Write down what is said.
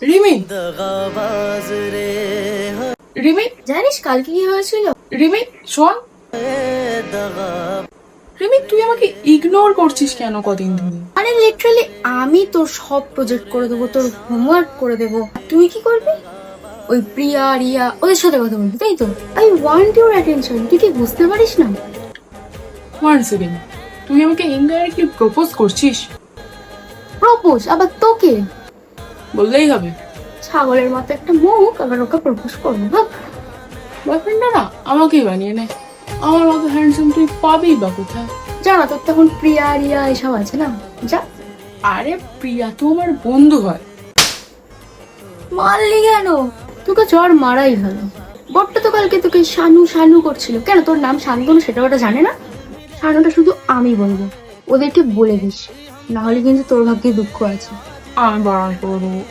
রিমি, রিমি, জানিস কালকে কি হয়েছিল? রিমি শোন। রিমি, তুই আমাকে ইগনোর করছিস কেন কদিন ধরে? আরে লিটারালি আমি তোর সব প্রজেক্ট করে দেবো, তোর হোমওয়ার্ক করে দেবো, তুই কি করবি? ওই প্রিয়া রিয়া ওদের সাথে কথা বলবি, তাই তো? আই ওয়ান্ট ইউর অ্যাটেনশন, তুই কি বুঝতে পারিস না? ওয়ান সেকেন্ড, তুই আমাকে ইনডাইরেক্টলি প্রপোজ করছিস? প্রপোজ আবার তোকে? বললেই হবে? ছাগলের মতো একটা মুখ, আবার ওকে প্রপোজ করবো? ভাব। বয়ফ্রেন্ডটা না আমাকেই বানিয়ে নেয়। আমার মতো হ্যান্ডসাম তুই পাবি বা কোথায়? জানা তোর তখন প্রিয়া রিয়া এসব আছে না, যা। আরে প্রিয়া তো আমার বন্ধু হয়। মারলি কেন? তোকে জ্বর মারাই ভালো। বট্ট তো কালকে তোকে শানু শানু করছিল, কেন তোর নাম শান্তনু সেটা ওটা জানে না? শানুটা শুধু আমি বলবো, ওদেরকে বলে দিস, না হলে কিন্তু তোর ভাগ্যে দুঃখ আছে। আমি বারণ করে দেবো।